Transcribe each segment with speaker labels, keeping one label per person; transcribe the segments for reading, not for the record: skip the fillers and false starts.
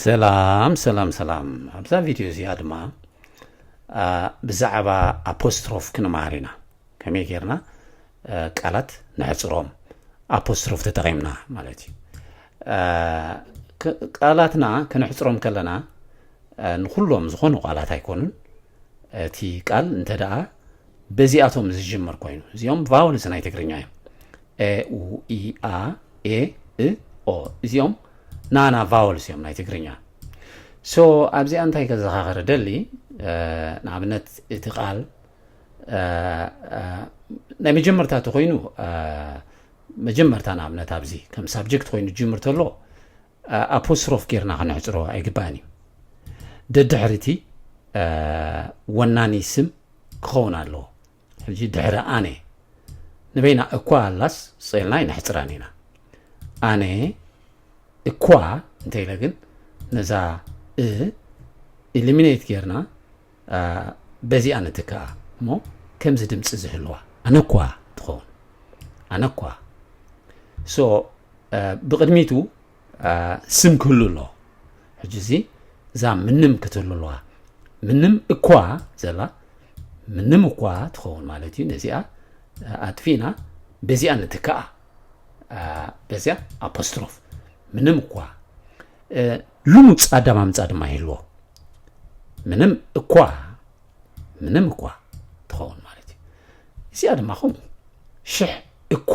Speaker 1: ሰላም ኣብዛ ቪድዮ እዚኣ ድማ ብዛዕባ አፖስትሮፍ ክንማሃር ከመይ ጌርና ቃላት ንሕፅሮም አፖስትሮፍ ተጠቒምና ማለት እዩ ቃላትና ክንሕፅሮም ከለና ንኩሎም ዝኾኑ ቃላት ኣይኮኑን እቲ ቃል እንተደኣ በዚኣቶም ዝጅመር ኮይኑ እዚኦም ቫውልስ ናይ ትግርኛ እዮም ኤ ኡ ኢ አ ኤ እ ኦ እዚኦም ናና ቫውልስ እዮም ናይ ትግርኛ ሶ ኣብዚ እንታይ ከዘኻኽር ደሊ ንኣብነት እቲ ቃል ናይ መጀመርታ ኮይኑ መጀመርታ ንኣብነት ኣብዚ ከም ሳብጀክት ኮይኑ ጅምር ተሎ አፖስትሮፍ ጌርና ክንሕፅሮ ኣይግባእን እዩ ደድሕርቲ ወናኒ ስም ክኸውን ኣለዎ ሕጂ ድሕሪ ኣነ ንበይና እኳ ኣላስ ፀልና ይንሕፅራን ኢና ኣነ እኳ እንተኢለ ግን ነዛ ኢሊሚኔት ጌርና በዚኣ ንትክኣ እሞ ከምዚ ድምፂ ዝህልዋ ኣነ እኳ ትኸውን ኣነ እኳ ሶ ብቅድሚቱ ስም ክህሉ ኣለዎ ሕጂ እዚ እዛ ምንም ክትህሉ ኣለዋ ምንም እኳ ዘላ ምንም እኳ ትኸውን ማለት እዩ ነዚኣ ኣጥፊና በዚኣ ንትክኣ በዚኣ አፖስትሮፍ ምንም እኳ ልሙፅ ኣዳማምፃ ድማ ይህልዎ ምንም እኳ ትኸውን ማለት እዩ እዚኣ ድማ ከምኡ ሽሕ እኳ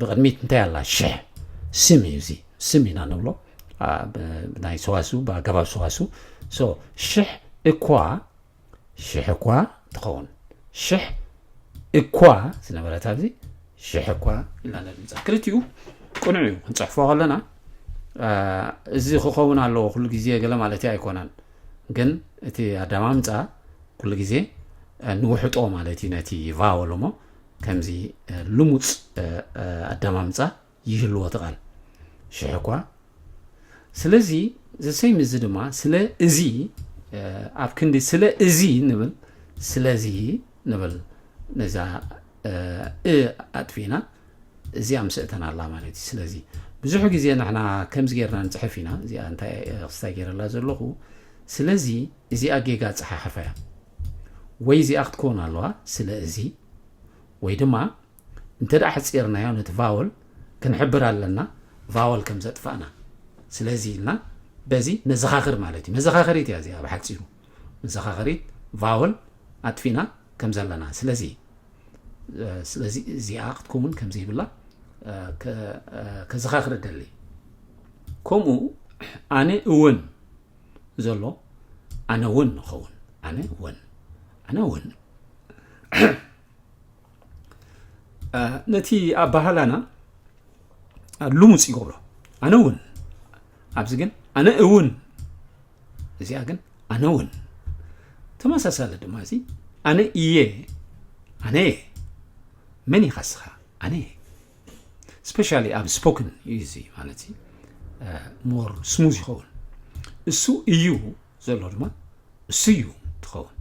Speaker 1: ብቅድሚት እንታይ ኣላ ሽሕ ስም እዩ እዚ ስም ኢና ንብሎ ናይ ሰዋሱ ብኣገባብ ሰዋሱ ሽሕ እኳ ትኸውን ሽሕ እኳ ዝነበረት ኣብዚ ሽሕ እኳ ኢልና ንፃ ክልቲኡ ቁኑዕ እዩ ክንፅሕፎ ከለና እዚ ክኸውን ኣለዎ ኩሉ ግዜ ገለ ማለት ኣይኮነን ግን እቲ ኣዳማምፃ ኩሉ ግዜ ንውሕጦ ማለት እዩ ነቲ ቫወል እሞ ከምዚ ልሙፅ ኣዳማምፃ ይህልዎ ትቃል ሽሕ እኳ ስለዚ ዘሰይም እዚ ድማ ስለ እዚ ኣብ ክንዲ ስለ እዚ ንብል ስለዚ ንብል ነዛ ኣጥፊና እዚኣ ምስእተና ኣላ ማለት እዩ ስለዚ ብዙሕ ግዜ ንሕና ከምዚ ጌርና ንፅሕፍ ኢና እዚኣ እንታይ ክስታይ ጌረላ ዘለኹ ስለዚ እዚኣ ጌጋ ፀሓሕፈ እያ ወይ እዚኣ ክትከውን ኣለዋ ስለ እዚ ወይ ድማ እንተደኣ ሕፂርናዮ ነቲ ቫወል ክንሕብር ኣለና ቫወል ከም ዘጥፋእና ስለዚ ኢልና በዚ ነዘኻኽር ማለት እዩ መዘኻኸሪት እያ እዚኣ ብሓፂሩ መዘኻኸሪት ቫወል ኣጥፊና ከም ዘለና ስለዚ እዚኣ ክትከውን ከምዚ ይብላ ከዘኻኽር ደሊ ከምኡ ኣነ እውን ዘሎ ኣነ እውን ንኸውን ኣነ እውን ነቲ ኣባህላና ልሙፅ ይገብሮ ኣነ እውን ኣብዚ ግን ኣነ እውን እዚኣ ግን ኣነ እውን ተመሳሳለ ድማ እዚ ኣነ እየ ኣነ መን ይኻስኻ ኣነ ስፔሻሊ ኣብ ስፖክን እዩ እዚ ማለት እዩ ሞር ስሙዝ ይኸውን እሱ እዩ ዘሎ ድማ እሱ እዩ ትኸውን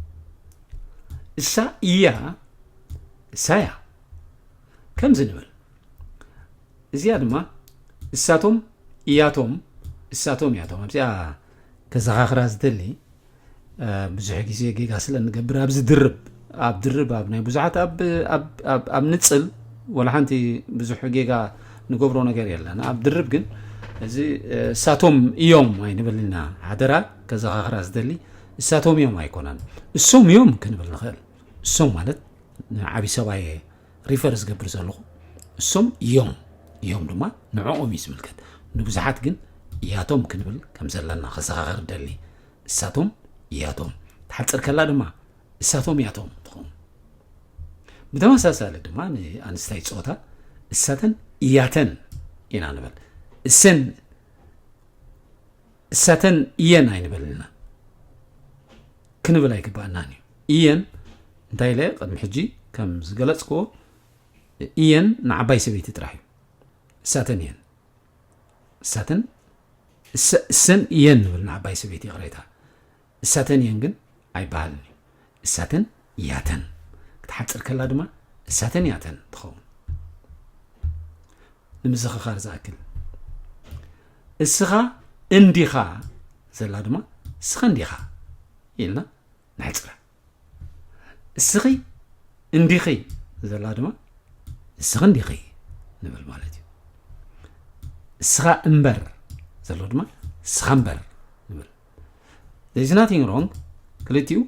Speaker 1: እሳ እያ እሳያ ከምዚ ንብል እዚኣ ድማ እሳቶም እያቶም እሳቶም እያቶም ኣብዚኣ ከዘኻኽራ ዝደሊ ብዙሕ ግዜ ጌጋ ስለ ንገብር ኣብዚ ድርብ ኣብ ናይ ብዙሓት ኣብ ንፅል ወላ ሓንቲ ብዙሕ ጌጋ ንገብሮ ነገር የለና ኣብ ድርብ ግን እዚ እሳቶም እዮም ኣይንበልና ሓደራ ከዘኻኽራ ዝደሊ እሳቶም እዮም ኣይኮናን እሶም እዮም ክንብል ንኽእል እሶም ማለት ንዓብይ ሰብኣየ ሪፈር ዝገብር ዘለኹ እሶም እዮም ድማ ንዕኦም እዩ ዝምልከት ንብዙሓት ግን እያቶም ክንብል ከም ዘለና ከዘኻኽር ደሊ እሳቶም እያቶም ተሓፅር ከላ ድማ እሳቶም እያቶም ትኸውን ብተመሳሳሊ ድማ ንኣንስታይ ፆታ እሳተን እያተን ኢና ንብል እሳተን እየን ኣይንበልና ክንብል ኣይግባእናን እዩ እየን እንታይ ኢለ ቅድሚ ሕጂ ከም ዝገለፅክዎ እየን ንዓባይ ሰበይቲ ጥራሕ እዩ እሳተን እየን እሰን እየን ንብል ንዓባይ ሰበይቲ ቅሬታ እሳተን እየን ግን ኣይበሃልን እዩ እሳተን እያተን ክትሓፅር ከላ ድማ እሳተን እያተን ትኸውን ንምዝኽኻር ዝኣክል እስኻ انديخا زلا دما سخنديخا إلنا نحصرها السخي انديخي زلا دما سخنديخي نبل مالتي سخا امبر زلو دما سخمبر نبل there is nothing wrong كلتيو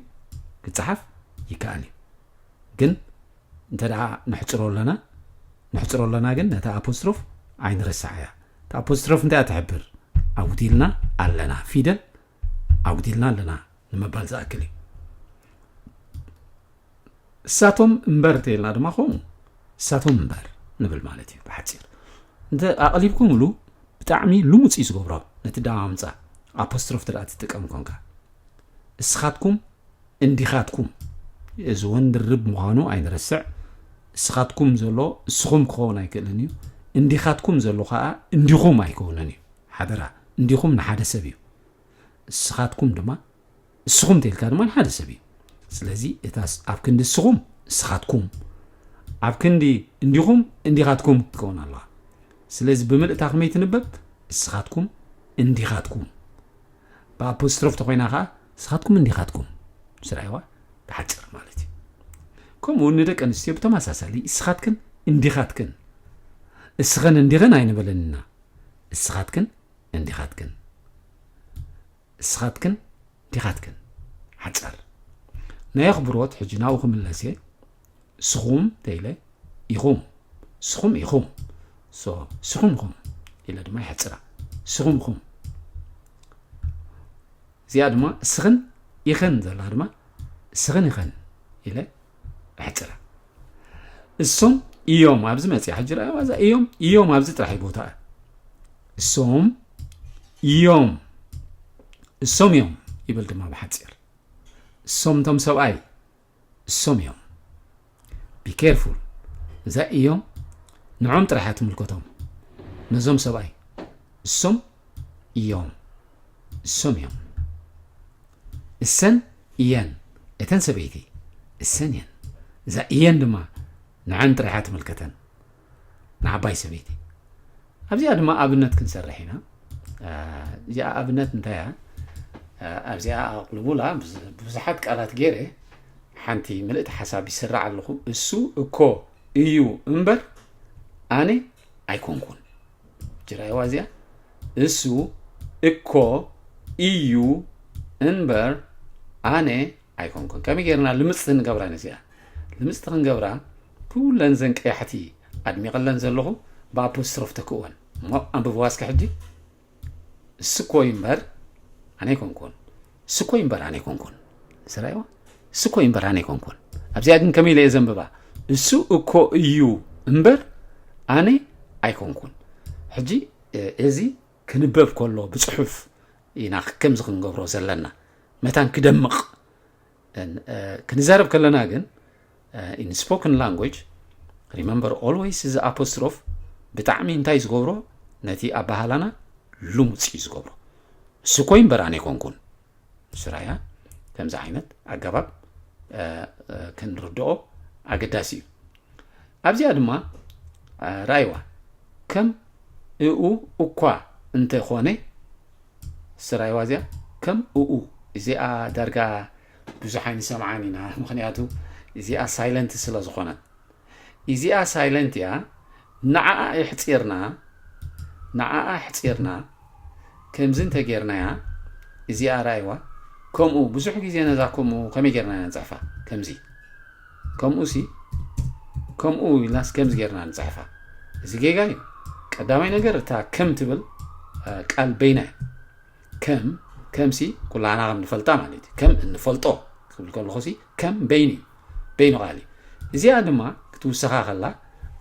Speaker 1: كتصحف يكالي ግን እንተዳ نحصرو لنا ግን نتا أبوستروف عين رسعيا تا أبوستروف انتا تحبر أوديلنا علنا فيدل أوديلنا لنا نمبال زاكلي ساتوم امبر تيلنا دما خوم ساتوم امبر نبل مالتي بحصير انت أقليبكم له بتعمي لومص يسغبرا نتداومصا أبوستروف تدا تتقم كونكا اسخاتكم انديخاتكم يزون درب مخانو عين رسع اسخاتكم زلو اسخم كون ايكلنيو انديخاتكم زلو خا انديخوم ايكونني حدرا انديخوم نحد سبيو اسخاتكم دما اسخم تلكا دما نحد سبيو سلازي اتاس ابكند اسخم اسخاتكم ابكندي انديخوم انديخاتكم تكون الله سلازي بملء تاخمي تنبب اسخاتكم انديخاتكم بابوستروف تخوينا خا اسخاتكم انديخاتكم سرايوا بحجر مالتي كم وندك انستي بتماساسالي اسخاتكن انديخاتكن اسخن انديغن اين بلننا اسخاتكن انديخاتكن اسخاتكن انديخاتكن حجر نيخبروت حجناوكم اللاسي سخوم تيله يخوم سخوم يخوم سو سخومكم الى دما يحصرا سخومكم زياد ما سخن يخن زلا دما سخن يخن الى حصرا السوم يوم ابز مصي حجر وازا يوم ابز طرحي بوتا السوم يوم السوم يوم يبل دما بحصير السوم تم سبعي السوم يوم be careful ذا يوم نعم طرحات ملكتهم نزوم سبعي السوم يوم السوم يوم السن ين اتن سبيتي السن ين ذا ين دما نعم طرحات ملكتن نعباي سبيتي ابزي دما ابنت كنسرحينا جاء ابنت نتايا ابزي اقلبولا بزحات قالات غيره حنتي ملئت حسابي سرع لكو اسو اكو ايو امبر اني ايكونكون جراي وازيا اسو اكو ايو امبر اني ايكونكون كمي غيرنا لمصن غبرا نسيا لمصن غبرا كلن زنقيحتي ادمي قلن زلخو بابوستروف تكون ما امبواس كحدي سكو امبر اني كونكون سكو امبر اني كونكون سرايوا سكو امبر اني كونكون ابزيادن كمي لي زنببا اسو اكو يو امبر اني ايكونكون حجي ازي كنبب كله بصحف ينا كم زخن غبرو زلنا متان كدمق كنزارب كلنا ግን in spoken language remember always is apostrophe بتعمي انتاي زغبرو نتي ابهالنا لومصي زغبرو سكوين براني كونكون سرايا كم زعينت اغباب كنردو اغداسي ابزي ادما رايوا كم او اكوا انت خوني سرايوا زيا كم او زي درجه بزحين سمعانينا مخنياتو زي سايلنت سلا زخونه زي سايلنت يا نعا احصيرنا كم زنت غيرنا يا زي رايوا كم او بزح غيزي نزاكم كم غيرنا نصحفا كم زي كم او سي كم او لاس كم غيرنا نصحفا زي جاي قدامي ነገር تا كم تبل قال بينه كم سي كلنا غم نفلطا مالتي كم نفلطو كل خوسي كم بينو غالي زي ادما كتوسخا خلا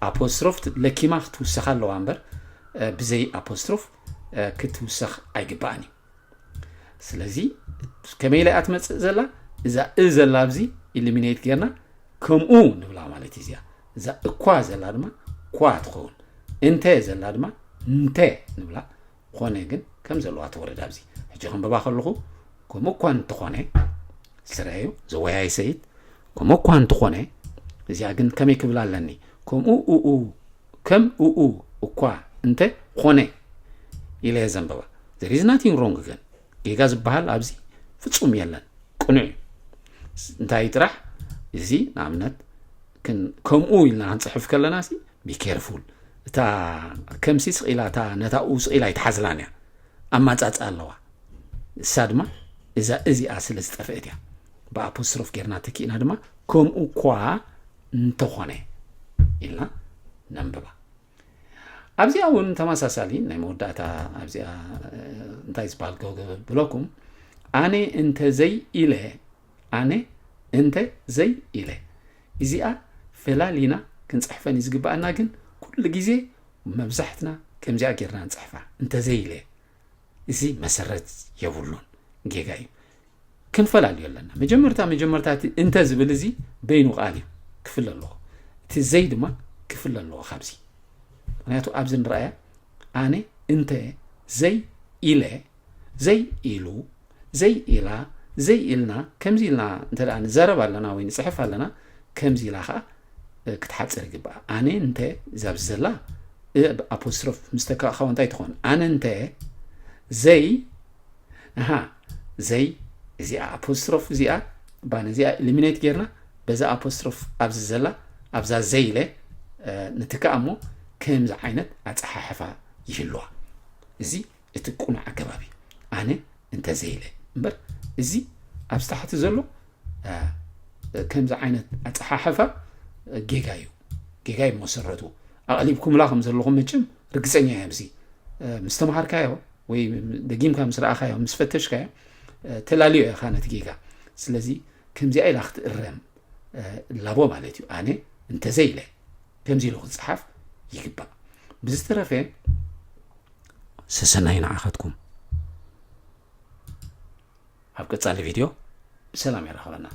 Speaker 1: apostrophe لكيما كتوسخا لو امبر بزي apostrophe كتوسخ ايغباني سلازي كميلا اتمص زلا اذا لابزي eliminate كيرنا كم او نبلا مالتي زيا اذا اكوا زلا دما كوا تكون انت زلا دما انت نبلا خونه ግን كم زلوا تورد ابزي حجهم بباخلخو كم كون تخونه سرايو زوياي سيد كم كون تخونه زيا ግን كم يكبلالني كم او كم او اكوا انت خونه إلى زنبوا there is nothing wrong again ጌጋ ዝበሃል ኣብዚ ፍጹም የለን ቅኑዕ እንታይ ጥራሕ እዚ ንኣብነት ከምኡ ኢልና ንጽሕፍ ከለና ሲ be careful እታ ከምሲ ስቂላ እታ ነታኡ ስቂላ ይትሓዝላን እያ ኣማጻጽ ኣለዋ እሳ ድማ እዚኣ ስለ ዝጠፍአት እያ ብኣፖስትሮፍ ጌርና ተኪእና ድማ ከምኡ እኳ እንተኾነ ኢልና ነንብባ ኣብዚኣ እውን ተመሳሳሊ ናይ መወዳእታ ኣብዚኣ እንታይ ዝበሃል ብለኩም ኣነ እንተ ዘይ ኢለ እዚኣ ፈላሊና ክንጽሕፈን ይዝግባአና ግን ኩሉ ግዜ መብዛሕትና ከምዚኣ ጌርና ንጽሕፋ እንተ ዘይ ኢለ እዚ መሰረት የብሉን ጌጋ እዩ ክንፈላለዩ ኣለና መጀመርታ እንተ ዝብል እዚ በይኑ ቃል እዩ ክፍል ኣለዎ እቲ ዘይ ድማ ክፍል ኣለዎ ካብዚ ምክንያቱ ኣብዚ ንረኣያ ኣነ እንተ ዘይ ኢለ ዘይ ኢሉ ዘይ ኢላ ዘይ ኢልና ከምዚ ኢልና እንተደኣ ንዘረብ ኣለና ወይ ንጽሕፍ ኣለና ከምዚ ኢላ ከዓ ክትሓጽር ይግባእ ኣነ እንተ ዛብ ዘላ ኣፖስትሮፍ ምስተካኸው እንታይ ትኾን ኣነ እንተ ዘይ ዘይ እዚኣ ኣፖስትሮፍ እዚኣ ባነ እዚኣ ኤሊሚኔት ጌርና በዛ ኣፖስትሮፍ ኣብዚ ዘላ ኣብዛ ዘይ ኢለ ንትከኣ እሞ ከምዚ ዓይነት ኣፀሓሕፋ ይህልዋ እዚ እቲ ቁኑዕ ኣገባቢ ኣነ እንተ ዘይ ኢለ እምበር እዚ ኣብ ታሕቲ ዘሎ ከምዚ ዓይነት ኣፀሓሕፋ ጌጋ እዩ መሰረቱ ኣቕሊብኩም ላ ከም ዘለኹም መቸም ርግፀኛ እያ ኣብዚ ምስ ተምሃርካዮ ወይ ደጊምካ ምስ ረኣኻዮ ምስ ፈተሽካዮ ተላልዮ ኢኻ ነቲ ጌጋ ስለዚ ከምዚኣ ኢላ ክትእረም ላቦ ማለት እዩ ኣነ እንተ ዘይ ኢለ ከምዚ ኢሉ ክፅሓፍ ይግባእ ብዝተረፈ ሰሰናይ ንዓኸትኩም ኣብ ቀጻሊ ቪድዮ ብሰላም ይረኸበና